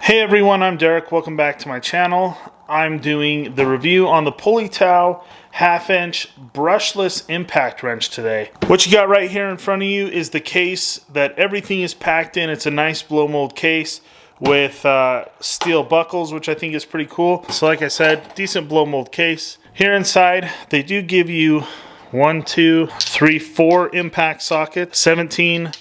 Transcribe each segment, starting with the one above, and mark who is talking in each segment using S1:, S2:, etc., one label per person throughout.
S1: Hey everyone, I'm Derek. Welcome back to my channel. I'm doing the review on the Pulituo 1/2" brushless impact wrench today. What you got right here in front of you is the case that everything is packed in. It's a nice blow mold case with steel buckles, which I think is pretty cool. So like I said, decent blow mold case. Here inside, they do give you 1, 2, 3, 4 impact sockets, 17,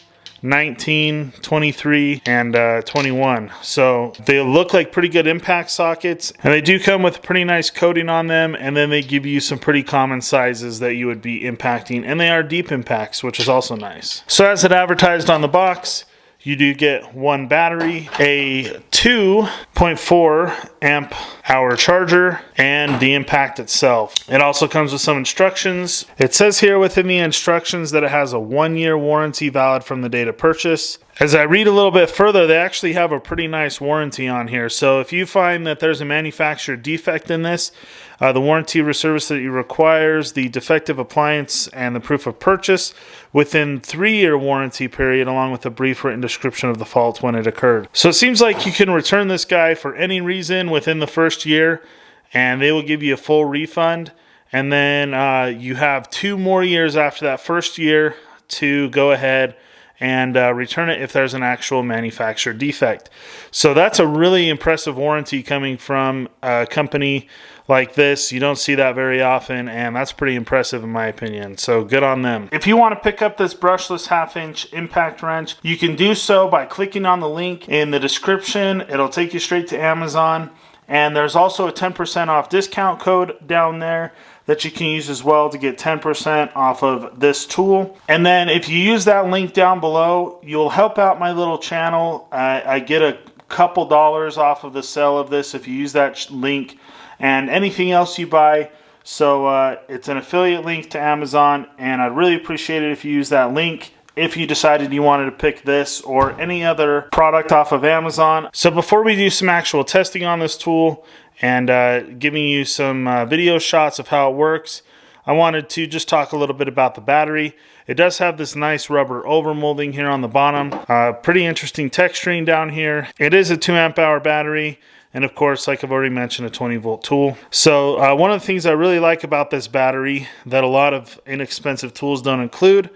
S1: 19, 23, and 21. So they look like pretty good impact sockets, and they do come with a pretty nice coating on them, and then they give you some pretty common sizes that you would be impacting, and they are deep impacts, which is also nice. So as it advertised on the box, you do get one battery, a 2.4 amp hour charger, and the impact itself. It also comes with some instructions. It says here within the instructions that it has a 1-year warranty valid from the date of purchase. As I read a little bit further, they actually have a pretty nice warranty on here. So if you find that there's a manufacturer defect in this, the warranty service that you requires, the defective appliance, and the proof of purchase within 3-year warranty period, along with a brief written description of the fault when it occurred. So it seems like you can return this guy for any reason within the first year, and they will give you a full refund. And then you have 2 more years after that first year to go ahead and return it if there's an actual manufacturer defect. So that's a really impressive warranty coming from a company like this. You don't see that very often, and that's pretty impressive in my opinion. So good on them. If you want to pick up this brushless 1/2" impact wrench, you can do so by clicking on the link in the description. It'll take you straight to Amazon, and there's also a 10% off discount code down there that you can use as well to get 10% off of this tool. And then if you use that link down below, you'll help out my little channel. I get a couple dollars off of the sale of this if you use that link and anything else you buy. So it's an affiliate link to Amazon, and I'd really appreciate it if you use that link if you decided you wanted to pick this or any other product off of Amazon. So before we do some actual testing on this tool and giving you some video shots of how it works, I wanted to just talk a little bit about the battery. It does have this nice rubber overmolding here on the bottom. Pretty interesting texturing down here. It is a 2 amp hour battery, and of course, like I've already mentioned, a 20-volt tool. So one of the things I really like about this battery that a lot of inexpensive tools don't include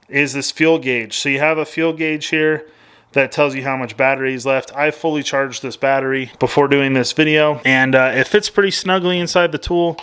S1: is this fuel gauge. So you have a fuel gauge here that tells you how much battery is left. I fully charged this battery before doing this video, and it fits pretty snugly inside the tool.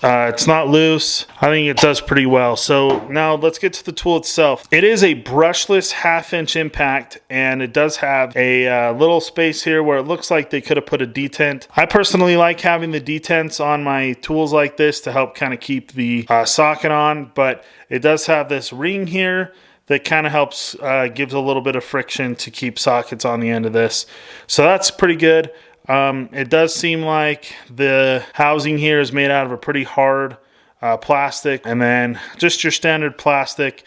S1: It's not loose. I think it does pretty well. So now let's get to the tool itself. It is a brushless 1/2" impact, and it does have a little space here where it looks like they could have put a detent. I personally like having the detents on my tools like this to help kind of keep the socket on, but it does have this ring here that kind of helps, gives a little bit of friction to keep sockets on the end of this. So that's pretty good. It does seem like the housing here is made out of a pretty hard plastic, and then just your standard plastic.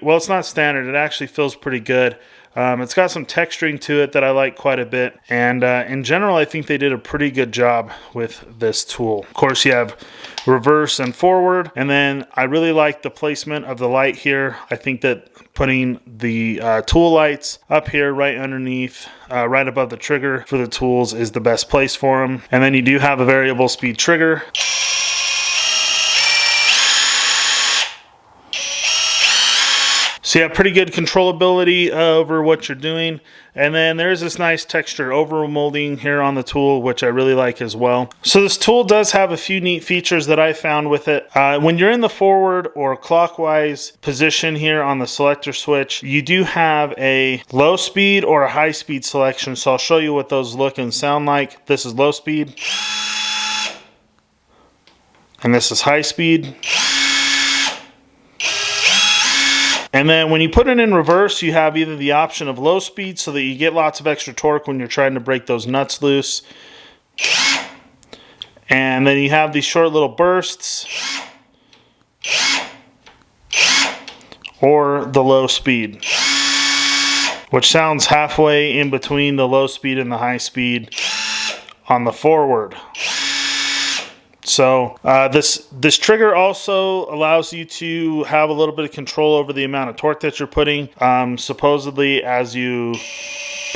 S1: Well, it's not standard. It actually feels pretty good. It's got some texturing to it that I like quite a bit, and in general, I think they did a pretty good job with this tool. Of course, you have reverse and forward, and then I really like the placement of the light here. I think that putting the tool lights up here right underneath, right above the trigger for the tools is the best place for them. And then you do have a variable speed trigger. So you have pretty good controllability over what you're doing. And then there's this nice texture over molding here on the tool, which I really like as well. So this tool does have a few neat features that I found with it. When you're in the forward or clockwise position here on the selector switch, you do have a low speed or a high speed selection. So I'll show you what those look and sound like. This is low speed. And this is high speed. And then when you put it in reverse, you have either the option of low speed so that you get lots of extra torque when you're trying to break those nuts loose. And then you have these short little bursts, or the low speed, which sounds halfway in between the low speed and the high speed on the forward. So this trigger also allows you to have a little bit of control over the amount of torque that you're putting. Supposedly, as you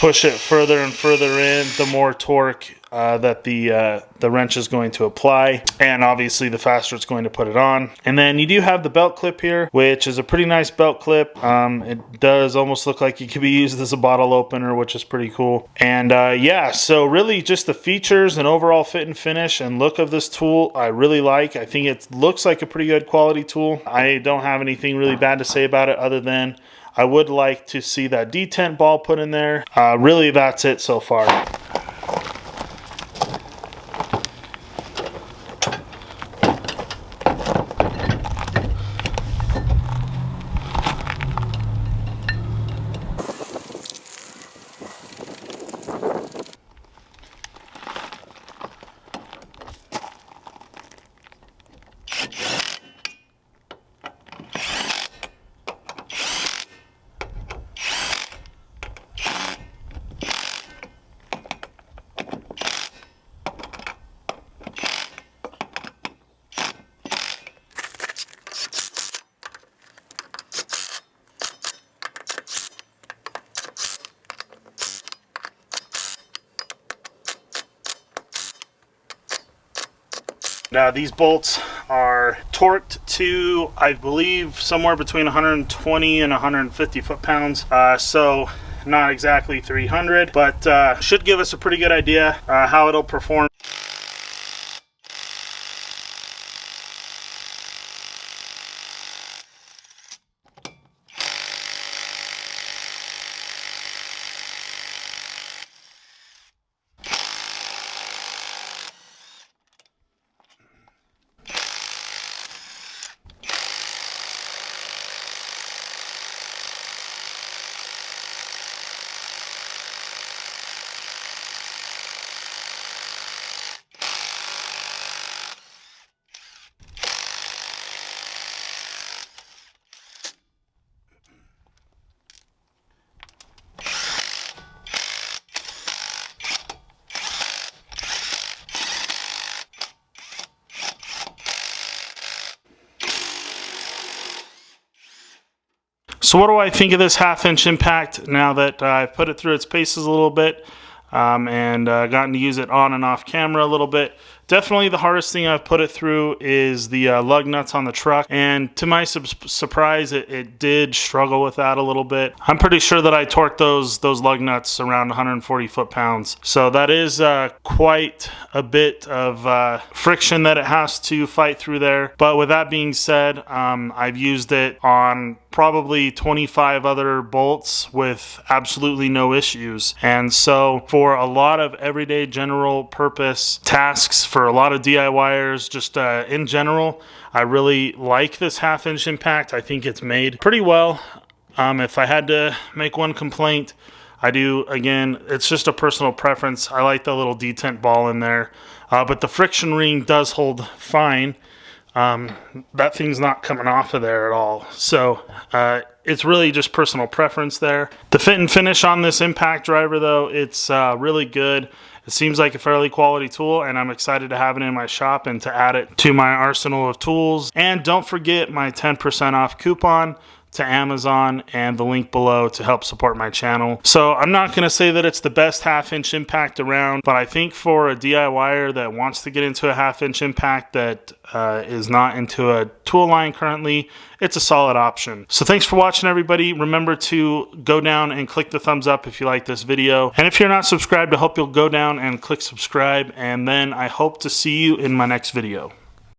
S1: push it further and further in, the more torque that the wrench is going to apply, and obviously the faster it's going to put it on. And then you do have the belt clip here, which is a pretty nice belt clip. It does almost look like it could be used as a bottle opener, which is pretty cool. And yeah, so really just the features and overall fit and finish and look of this tool I really like. I think it looks like a pretty good quality tool. I don't have anything really bad to say about it other than I would like to see that detent ball put in there. Really, that's it so far. Now these bolts are torqued to, I believe, somewhere between 120 and 150 foot-pounds. So not exactly 300, but should give us a pretty good idea how it'll perform. So what do I think of this 1/2 inch impact now that I've put it through its paces a little bit and gotten to use it on and off camera a little bit? Definitely the hardest thing I've put it through is the lug nuts on the truck, and to my surprise it did struggle with that a little bit. I'm pretty sure that I torqued those lug nuts around 140 foot-pounds, so that is quite a bit of friction that it has to fight through there. But with that being said, I've used it on probably 25 other bolts with absolutely no issues, and so for a lot of everyday general purpose tasks for a lot of DIYers, just in general, I really like this 1/2 inch impact. I think it's made pretty well. If I had to make one complaint, I do, again, it's just a personal preference. I like the little detent ball in there, but the friction ring does hold fine. That thing's not coming off of there at all. So it's really just personal preference there. The fit and finish on this impact driver, though, it's really good. It seems like a fairly quality tool, and I'm excited to have it in my shop and to add it to my arsenal of tools. And don't forget my 10% off coupon to Amazon and the link below to help support my channel. So I'm not going to say that it's the best 1/2 inch impact around, but I think for a DIYer that wants to get into a 1/2 inch impact that is not into a tool line currently, it's a solid option. So thanks for watching, everybody. Remember to go down and click the thumbs up if you like this video. And if you're not subscribed, I hope you'll go down and click subscribe. And then I hope to see you in my next video.